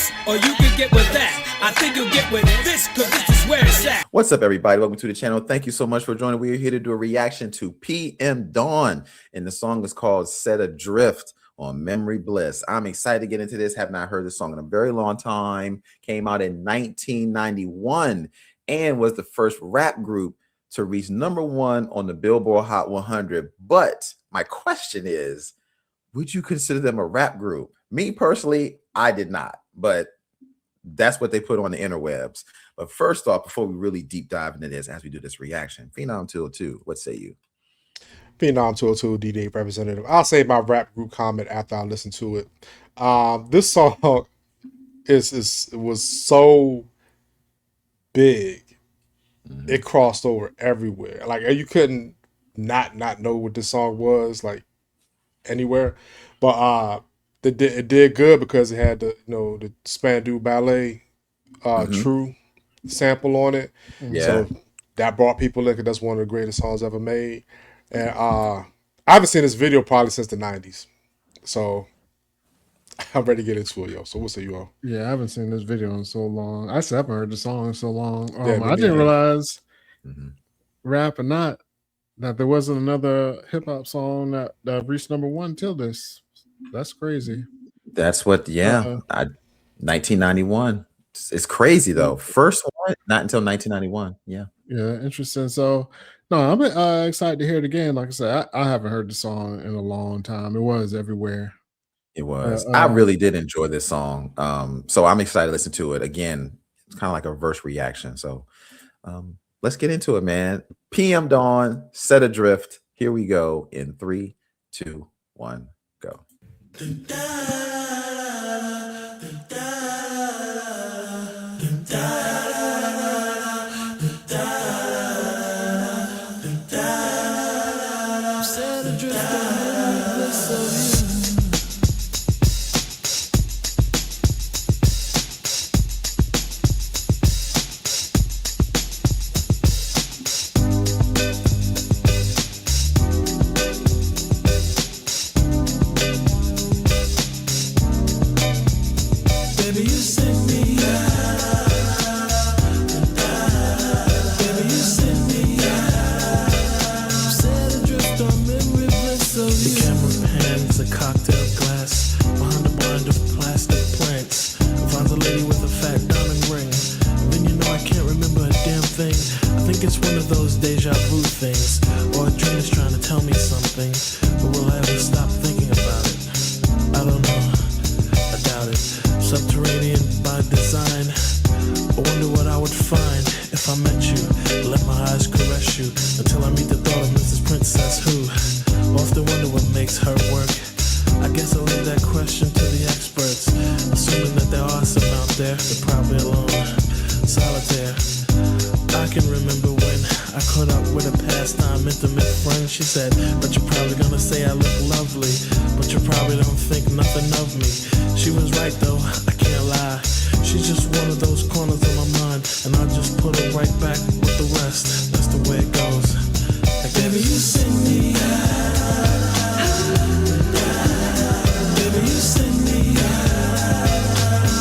this, or you can get with that. I think you'll get with this, because this is where it's at. What's up, everybody? Welcome to the channel. Thank you so much for joining. We're here to do a reaction to PM Dawn, and the song is called Set Adrift on Memory Bliss. I'm excited to get into this. Have not heard this song in a very long time. Came out in 1991 and was the first rap group to reach #1 on the Billboard Hot 100. But my question is, would you consider them a rap group? Me personally, I did not, but that's what they put on the interwebs. But first off, before we really deep dive into this, as we do this reaction, Phenom 202, what say you? Phenom 202, D-Day representative. I'll say my rap group comment after I listen to it. This song was so big. It crossed over everywhere. Like, you couldn't not know what this song was, like, anywhere. But it did good because it had the Spandau Ballet True sample on it. Yeah. So that brought people in, because that's one of the greatest songs ever made. And I haven't seen this video probably since the 90s. So I'm ready to get into it, yo. So what say you all? Yeah, I haven't seen this video in so long. I haven't heard the song in so long. Yeah, I didn't realize, rap or not, that there wasn't another hip hop song that reached #1 till this. That's crazy. That's what, 1991. It's crazy though. First one, not until 1991. Yeah. Yeah, interesting. So, no, I'm excited to hear it again. Like I said, I haven't heard the song in a long time. It was everywhere. It was. I really did enjoy this song. So I'm excited to listen to it again. It's kind of like a verse reaction. So let's get into it, man. PM Dawn, Set Adrift. Here we go in 3, 2, 1, go. It's one of those deja vu things, or a dream is trying to tell me something, but will I ever stop thinking about it? I don't know, I doubt it. Subterranean by design, I wonder what I would find if I met you. Let my eyes caress you until I meet the thought of Mrs. Princess, who often wonder what makes her work. I guess I'll leave that question to the experts, assuming that there are some out there. They're probably alone, solitaire. I can remember when I caught up with a pastime intimate friend. She said, but you're probably gonna say I look lovely, but you probably don't think nothing of me. She was right though, I can't lie. She's just one of those corners of my mind, and I just put her right back with the rest. That's the way it goes. Like, baby, you send me baby, you send me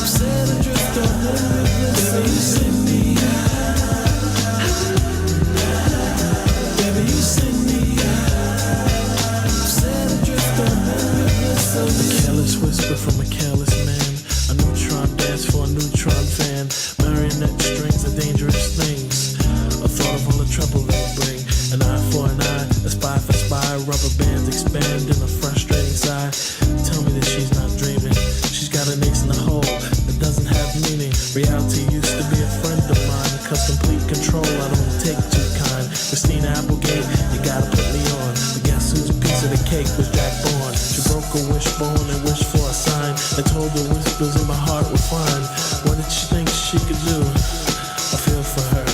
set adrift on Memory Bliss. Baby, you send me a careless whisper from a careless man, a neutron dance for a neutron fan. Marionette strings are dangerous things, a thought of all the trouble they bring. An eye for an eye, a spy for spy. Rubber bands expand in a frustrating sigh. Tell me that she's not dreaming. She's got an ace in the hole that doesn't have meaning. Reality used to be a friend of mine, cause complete control I don't take too kind. Christina Applegate, you gotta put me on. But guess whose piece of the cake was Jack Bourne? She broke a wishbone and wished for a sign, and told the whispers in my heart were fine. What did she think she could do? I feel for her,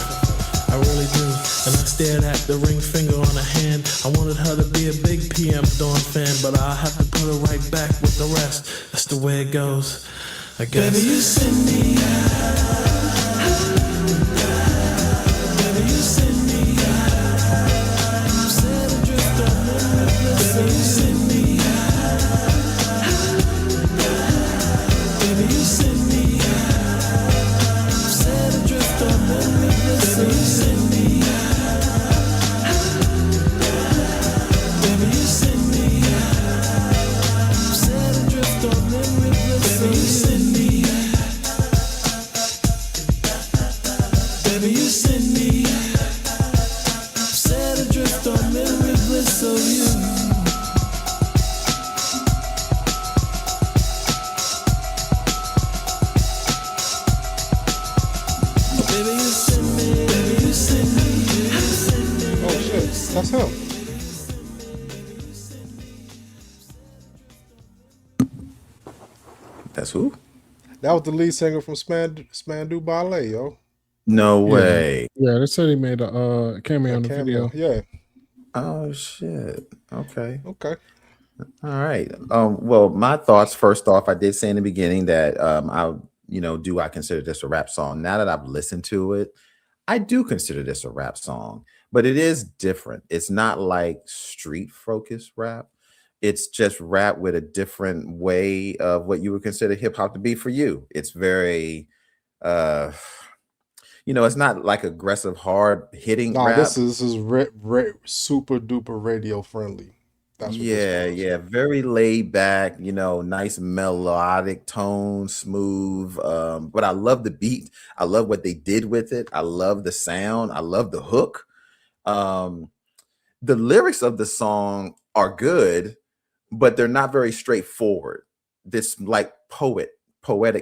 I really do. And I stared at the ring finger on her hand. I wanted her to be a big PM Dawn fan, but I'll have to put her right back with the rest. That's the way it goes, I guess. Baby, you send me baby, you send me set adrift on Memory Bliss. Baby, you send me baby, you send me That's him. That's who? That was the lead singer from Spandau Ballet, yo. No way. Yeah, they said he made a cameo in the video. Yeah. Oh shit. Okay. Okay. All right. Well, my thoughts first off, I did say in the beginning that do I consider this a rap song? Now that I've listened to it, I do consider this a rap song, but it is different. It's not like street focused rap. It's just rap with a different way of what you would consider hip hop to be for you. It's very it's not like aggressive, hard hitting Nah, rap. this is super duper radio friendly. That's what Yeah, very laid back, nice melodic tone, smooth. But I love the beat. I love what they did with it. I love the sound. I love the hook. The lyrics of the song are good, but they're not very straightforward. This like poetic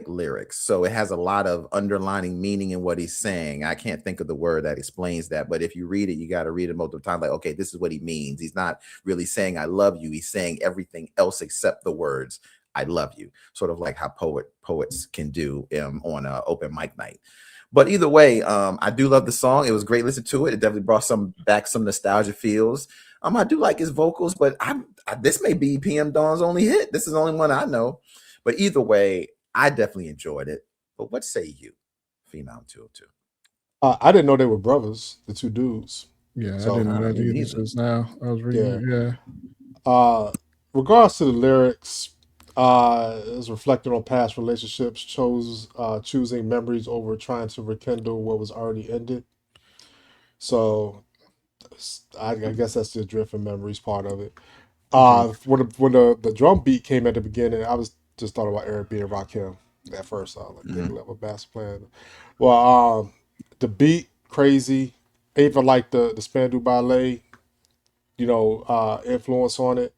lyrics. So it has a lot of underlining meaning in what he's saying. I can't think of the word that explains that, but if you read it, you got to read it multiple times. Like, okay, this is what he means. He's not really saying I love you. He's saying everything else except the words I love you. Sort of like how poets can do on an open mic night. But either way, I do love the song. It was great listening to it. It definitely brought some nostalgia feels. I do like his vocals, but this may be PM Dawn's only hit. This is the only one I know. But either way, I definitely enjoyed it. But what say you, Phenom 202? I didn't know they were brothers, the two dudes. Yeah, So, I didn't know that either. Just now, I was reading. Yeah. Regards to the lyrics, is reflected on past relationships, choosing memories over trying to rekindle what was already ended. So I guess that's the drift and memories part of it. When the drum beat came at the beginning, I was just thought about Eric B. and Rakim at first. I was like, big level bass playing. Well, the beat crazy. I even like the Spandau Ballet, influence on it.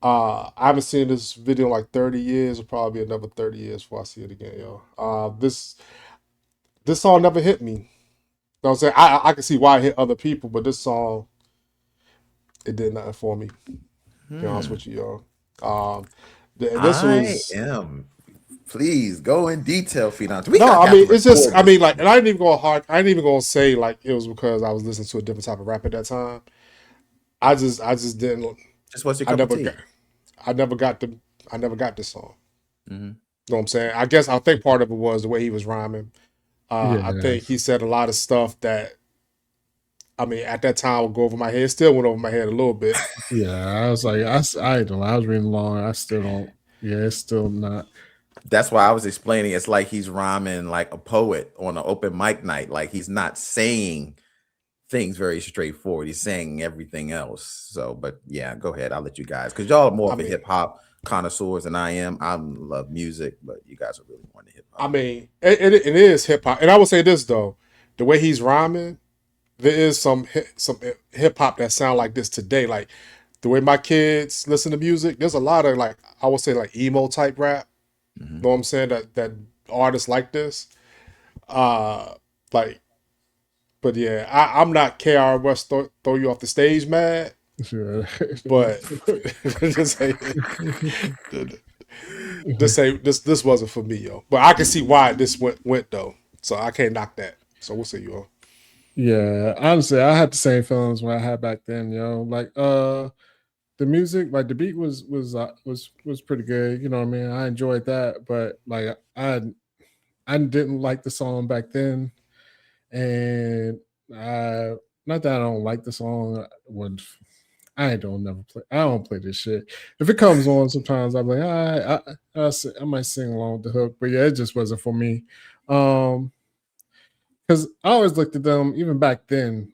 I haven't seen this video in like 30 years, or probably another 30 years before I see it again, yo. This song never hit me. You know what I'm saying? I can see why it hit other people, but this song, it did nothing for me. To be honest with you, yo. Please go in detail, Phenom. It's just, and I ain't even gonna say like it was because I was listening to a different type of rap at that time. I just didn't. Just what's your cup of tea? I never got this song. You know what I'm saying? I think part of it was the way he was rhyming. I think he said a lot of stuff that, at that time would go over my head. It still went over my head a little bit. Yeah, I was like, I don't know. I was reading along. I still don't. Yeah, it's still not. That's why I was explaining. It's like he's rhyming like a poet on an open mic night. Like he's not saying things very straightforward. He's saying everything else. So, but yeah, go ahead. I'll let you guys, because y'all are more of a hip hop connoisseurs than I am. I love music, but you guys are really more into hip hop. It is hip hop, and I would say this though: the way he's rhyming, there is some hip hop that sound like this today. Like the way my kids listen to music, there's a lot of like, I would say like emo type rap. You know what I'm saying? That artists like this, but yeah, I'm not KR West throw you off the stage mad. Sure. But this wasn't for me, yo. But I can see why this went though. So I can't knock that. So we'll see, yo. Yeah, honestly, I had the same feelings when I had back then, yo. Like the music, like the beat was pretty good. You know what I mean? I enjoyed that, but like I didn't like the song back then, and not that I don't like the song. I don't play this shit. If it comes on, sometimes I'm like, I might sing along with the hook, but yeah, it just wasn't for me. Because I always looked at them even back then.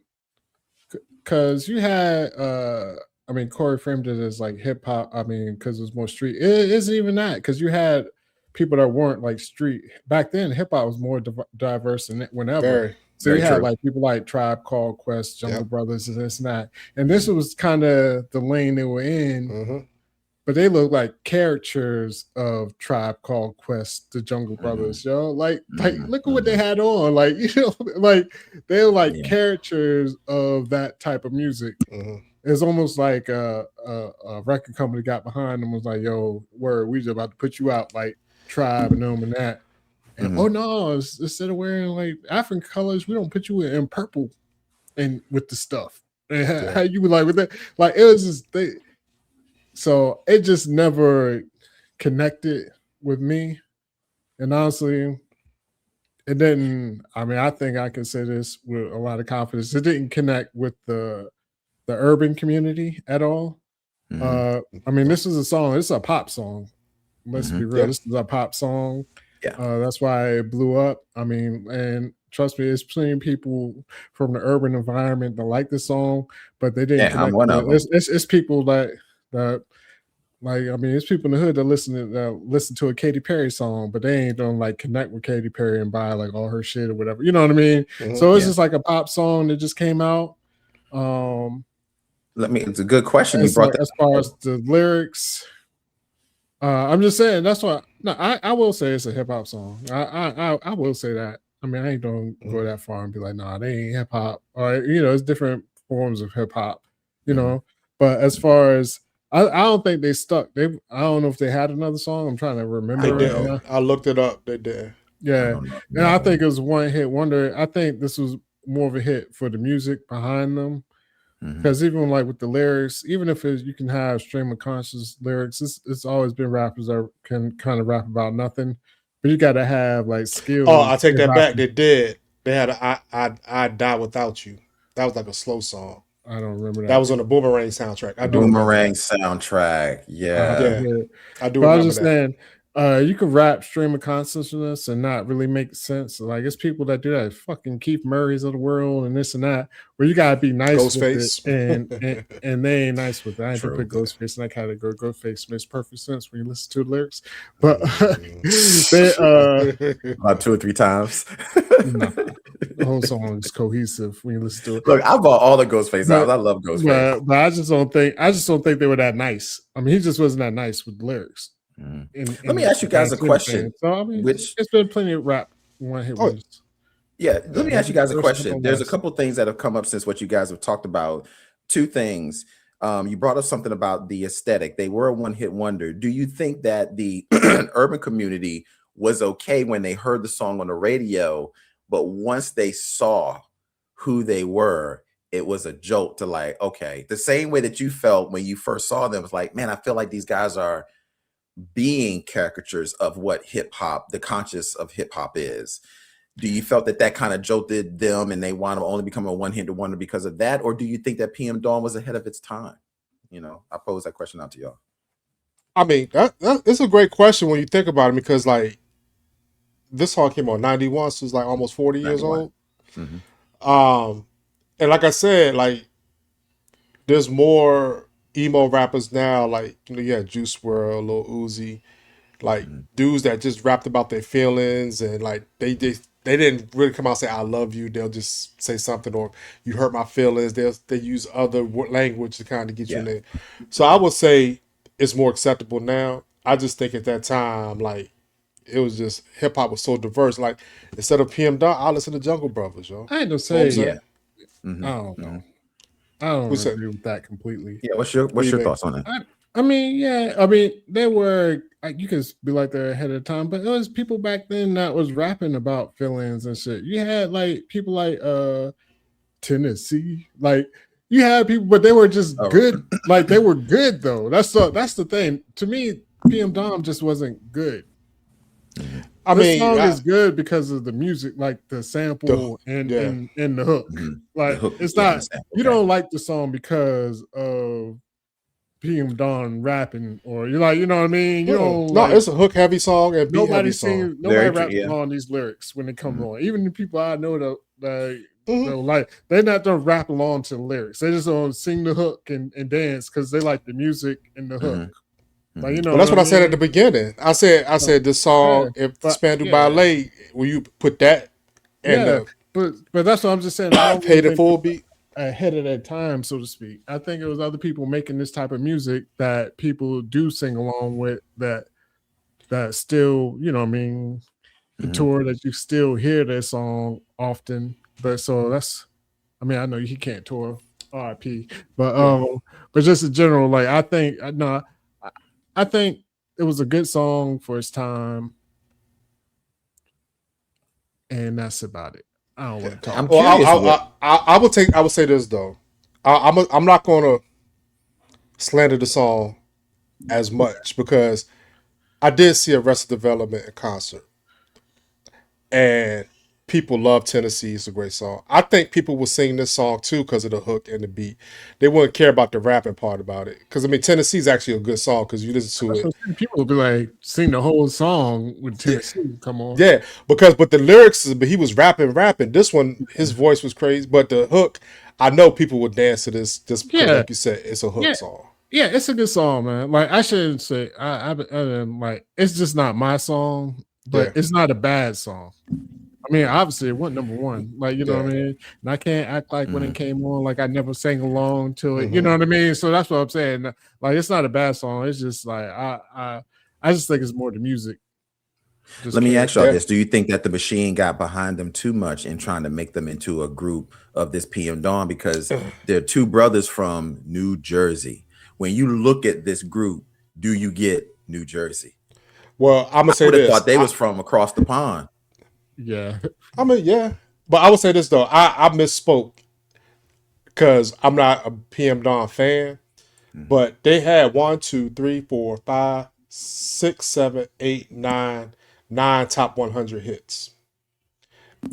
Because you had Corey framed it as like hip hop. Because it was more street. It isn't even that, because you had people that weren't like street back then. Hip hop was more diverse than whenever. So you had like people like Tribe Called Quest, Jungle Brothers, and this and that. And this was kind of the lane they were in. but they look like caricatures of Tribe Called Quest, the Jungle Brothers, yo. Like look at what they had on. Like, like they were like caricatures of that type of music. It's almost like a record company got behind them, was like, yo, word, we just about to put you out like Tribe and them and that. And oh no, instead of wearing like African colors, we don't put you in purple and with the stuff. And how you would like with that, like it was just so it just never connected with me. And honestly, it didn't. I mean, I think I can say this with a lot of confidence. It didn't connect with the urban community at all. I mean, this is a song. It's a pop song. Let's be real. This is a pop song. That's why it blew up. I mean, and trust me, there's plenty of people from the urban environment that like this song, but they didn't connect. It's people that like, I mean, it's people in the hood that listen to a Katy Perry song, but they ain't gonna like connect with Katy Perry and buy like all her shit or whatever. You know what I mean? So it's just like a pop song that just came out. It's a good question. You brought that as far as the lyrics. I'm just saying that's why. No, I will say it's a hip hop song. I will say that. I mean, I ain't gonna go that far and be like, nah, they ain't hip hop. Or it's different forms of hip hop. But as far as I don't think they stuck. I don't know if they had another song. I'm trying to remember. They did. I looked it up. They did. Yeah, and I think it was one hit wonder. I think this was more of a hit for the music behind them. Because even like with the lyrics, even if you can have stream of conscious lyrics, it's always been rappers that can kind of rap about nothing, but you got to have like skills. Oh, I take that back. They did. They had I Die Without You. That was like a slow song. I don't remember that. That was on the Boomerang soundtrack. I do. Boomerang soundtrack. Yeah. I do. But I was just saying, you can rap stream of consciousness and not really make sense. Like it's people that do that, fucking Keith Murray's of the world and this and that, where you gotta be nice Ghostface. with it, and they ain't nice with it. I ain't gonna put Ghostface in that category. Ghostface makes perfect sense when you listen to the lyrics, but they about 2 or 3 times. No, the whole song is cohesive when you listen to it. Look, I bought all the Ghostface albums. I love Ghostface, but I just don't think they were that nice. I mean, he just wasn't that nice with the lyrics. Let me ask you guys a question. So, I mean, it's been plenty of rap one hit wonders. Yeah, let me ask you guys a question. There's a couple things that have come up since what you guys have talked about. 2 things. You brought up something about the aesthetic. They were a one-hit wonder. Do you think that the urban community was okay when they heard the song on the radio, but once they saw who they were, it was a jolt to like, okay, the same way that you felt when you first saw them was like, man, I feel like these guys are being caricatures of what hip hop, the conscious of hip hop is. Do you felt that kind of jolted them and they want to only become a one-hit wonder because of that? Or do you think that PM Dawn was ahead of its time? I pose that question out to y'all. I mean, it's a great question when you think about it, because like this song came out in 91, so it's like almost 40 years old. And like I said, like there's more emo rappers now, like you had Juice WRLD, Lil Uzi, like dudes that just rapped about their feelings, and like they didn't really come out and say I love you. They'll just say something, or you hurt my feelings. They use other language to kind of get you in there. So I would say it's more acceptable now. I just think at that time, like it was just hip hop was so diverse. Like instead of PM Dawn, I listen to Jungle Brothers, yo. I ain't no say I don't know. I don't agree with that completely. Yeah, what's your thoughts on that? I mean, they were like, you could be like they're ahead of the time, but there was people back then that was rapping about feelings and shit. You had like people like Tennessee, like you had people, but they were just good. Like they were good though. That's the thing. To me, PM Dawn just wasn't good. This song is good because of the music, like the sample and the hook. Like the hook, it's not you don't like the song because of PM Dawn rapping, or you're like, you know what I mean? You know, it's a hook heavy song and nobody raps on these lyrics when they come on. Even the people I know that like they're not gonna rap along to the lyrics. They just don't sing the hook and dance because they like the music and the hook. Like, that's what I said at the beginning. I said this song, if Spandau Ballet, will you put that? And but that's what I'm just saying. I pay the full beat. ahead of their time, so to speak. I think it was other people making this type of music that people do sing along with, that still, you know what I mean, the tour that you still hear that song often. But so that's, I mean, I know he can't tour, RIP, but just in general, like I think no, I think it was a good song for its time, and that's about it. I don't want to talk. I'm Well, curious. I would say this though. I'm not going to slander the song as much because I did see Arrested Development in concert, and people love Tennessee. It's a great song. I think people will sing this song too because of the hook and the beat. They wouldn't care about the rapping part about it. Because I mean, Tennessee's actually a good song because you listen to it. People will be like, sing the whole song with Tennessee. Come on. Yeah, but the lyrics, but he was rapping. This one, his voice was crazy, but the hook, I know people would dance to this just because, like you said, it's a hook song. Yeah, it's a good song, man. Like I shouldn't say, I like it's just not my song, but it's not a bad song. I mean, obviously it went number one. Like, you know what I mean? And I can't act like when it came on, like I never sang along to it. You know what I mean? So that's what I'm saying. Like, it's not a bad song. It's just like I just think it's more the music. Let me ask y'all this. Do you think that the machine got behind them too much in trying to make them into a group of this PM Dawn? Because they're two brothers from New Jersey. When you look at this group, do you get New Jersey? Well, I'm gonna say this. I thought they was from across the pond. Yeah. I mean, yeah. But I would say this though. I misspoke because I'm not a PM Dawn fan. But they had 1, 2, 3, 4, 5, 6, 7, 8, 9 top 100 hits.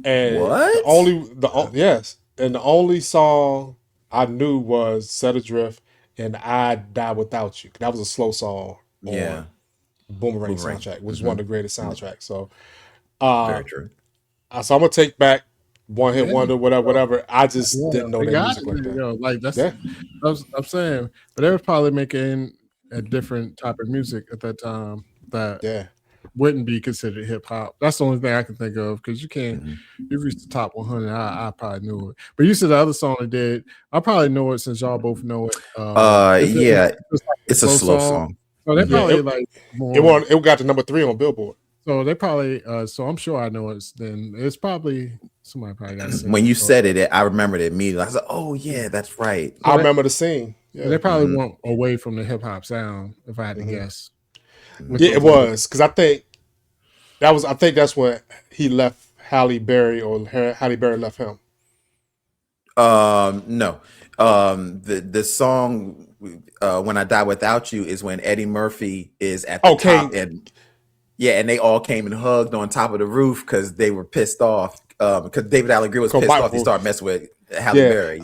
And what? Yes. And the only song I knew was Set Adrift and I Die Without You. That was a slow song on Boomerang soundtrack, which is one of the greatest soundtracks. So very true. So I'm gonna take back One Hit Wonder, whatever. I just didn't know their music like that. Yo, like that's I'm saying, but they were probably making a different type of music at that time that wouldn't be considered hip hop. That's the only thing I can think of because you can't. You reached the top 100. I probably knew it, but you said the other song they did. I probably know it since y'all both know it. It's a slow song. So they probably like more, it got to number 3 on Billboard. So they probably so I'm sure I know it's then it's probably somebody probably got to when you said it, I remembered it immediately. I was like, oh yeah, that's right. I remember the scene. Yeah. They probably went away from the hip hop sound, if I had to guess. Yeah, it was because I think that's when he left Halle Berry or Halle Berry left him. No. The song When I Die Without You is when Eddie Murphy is at the top and they all came and hugged on top of the roof because they were pissed off because David Allen Greer was pissed off. He started messing with Halle Berry.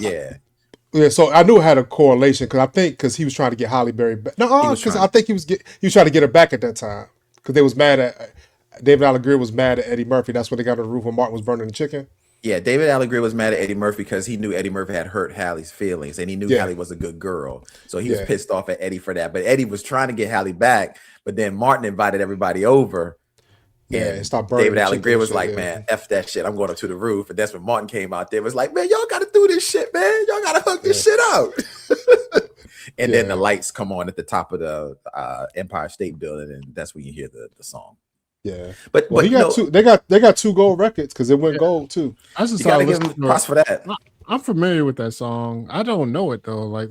Yeah, so I knew it had a correlation because he was trying to get Halle Berry back. No, because I think he was trying to get her back at that time because they was mad at David Allen Greer was mad at Eddie Murphy. That's when they got on the roof when Martin was burning the chicken. Yeah, David Allen Greer was mad at Eddie Murphy because he knew Eddie Murphy had hurt Halle's feelings and he knew Halle was a good girl. So he was pissed off at Eddie for that. But Eddie was trying to get Halle back, but then Martin invited everybody over. And David Allen Greer was like, man, F that shit. I'm going up to the roof. And that's when Martin came out there. Was like, man, y'all got to do this shit, man. Y'all got to hug this shit out. And then the lights come on at the top of the Empire State Building. And that's when you hear the song. Yeah. But he got they got 2 gold records because it went gold too. I just gotta give him props for that. I'm familiar with that song. I don't know it though. Like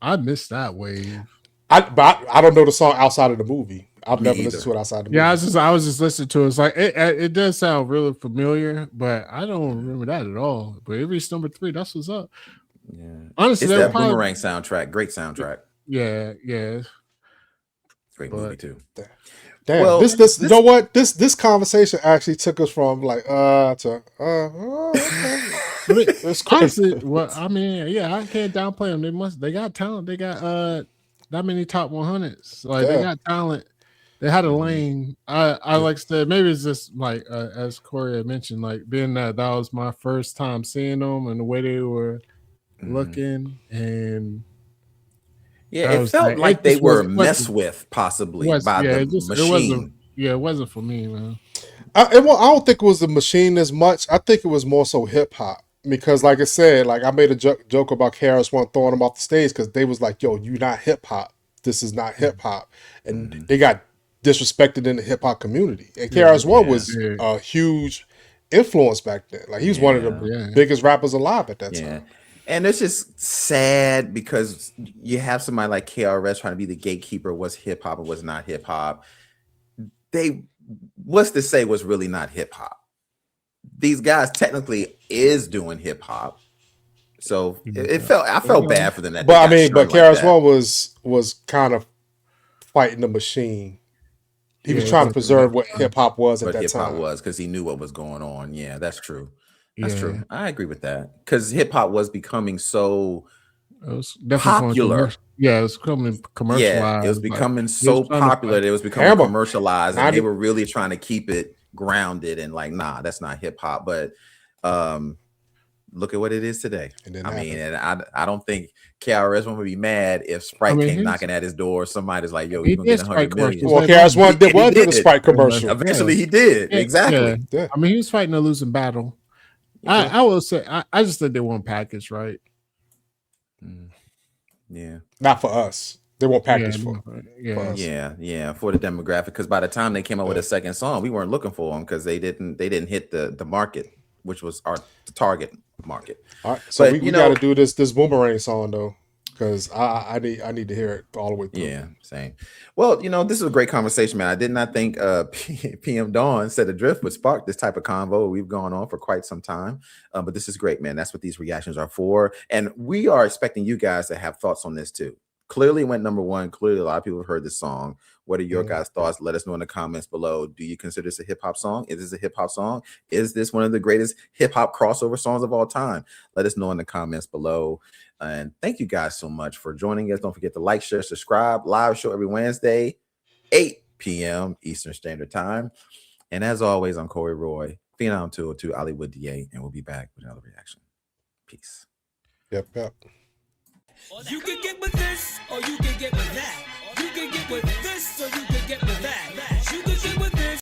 I missed that wave. I don't know the song outside of the movie. I've never listened to it outside the movie. Yeah, I was just listening to it. It's like it does sound really familiar, but I don't remember that at all. But it reached number 3. That's what's up. Yeah, honestly, it's that Boomerang soundtrack. Great soundtrack. Yeah. Great movie too. Damn, well, this you know what? This conversation actually took us from like to it's crazy. Well, I mean, yeah, I can't downplay them. They got talent. They got that many top 100s. Like they got talent. They had a lane. I like said maybe it's just like as Corey had mentioned, like being that was my first time seeing them and the way they were looking and. Yeah, it felt like they were messed with possibly by the machine. It wasn't for me, man. I don't think it was the machine as much. I think it was more so hip hop because like I said, like I made a joke about KRS-One throwing him off the stage because they was like, "Yo, you not hip hop. This is not hip hop," and they got disrespected in the hip hop community. And KRS-One was yeah. a huge influence back then. Like he was one of the Yeah. biggest rappers alive at that Yeah. time. And it's just sad because you have somebody like KRS trying to be the gatekeeper, what's hip hop and what's not hip hop. What's to say was really not hip hop? These guys technically is doing hip hop. So I felt bad for them. That But I they mean, got but shunned like KRS-One was kind of fighting the machine. He was trying to preserve what hip hop was at what that hip hop time. was because he knew what was going on. Yeah, that's true. That's Yeah. true. I agree with that because hip hop was becoming so It was definitely popular. Yeah, it was becoming commercialized. Yeah, it was like, becoming he so was trying to popular. fight- It was becoming Hammer. commercialized, and they 90 were really trying to keep it grounded and like, nah, that's not hip hop. But look at what it is today. It didn't I mean, happen. and I don't think KRS would be mad if Sprite I mean, came he's- knocking at his door. Somebody's like, "Yo, He you gonna did get Sprite 100 million?" commercials. Well, Like, KRS-One he did did. the Sprite commercial. Eventually, he did. Yeah, Exactly. Yeah. I mean, he was fighting a losing battle. I will say, I just think they weren't packaged right. Yeah. Not for us. They won't package Yeah, for yeah. us. Yeah, for the demographic. Because by the time they came out with a second song, we weren't looking for them because they didn't hit the market, which was the target market. All right, so But, we got to do this boomerang song though, because I need to hear it all the way through. Yeah, same. Well, this is a great conversation, man. I did not think PM Dawn said Adrift would spark this type of convo. We've gone on for quite some time, but this is great, man. That's what these reactions are for, and we are expecting you guys to have thoughts on this too. Clearly went number one. Clearly, a lot of people have heard this song. What are your guys' thoughts? Let us know in the comments below. Do you consider this a hip hop song? Is this a hip hop song? Is this one of the greatest hip hop crossover songs of all time? Let us know in the comments below. And thank you guys so much for joining us. Don't forget to like, share, subscribe. Live show every Wednesday, 8 p.m. Eastern Standard Time. And as always, I'm Corey Roy, Phenom 202, Hollywood DA, and we'll be back with another reaction. Peace. Yep. You can get with this, or you can get with that. You can get with this, or you can get with that. You can get with this.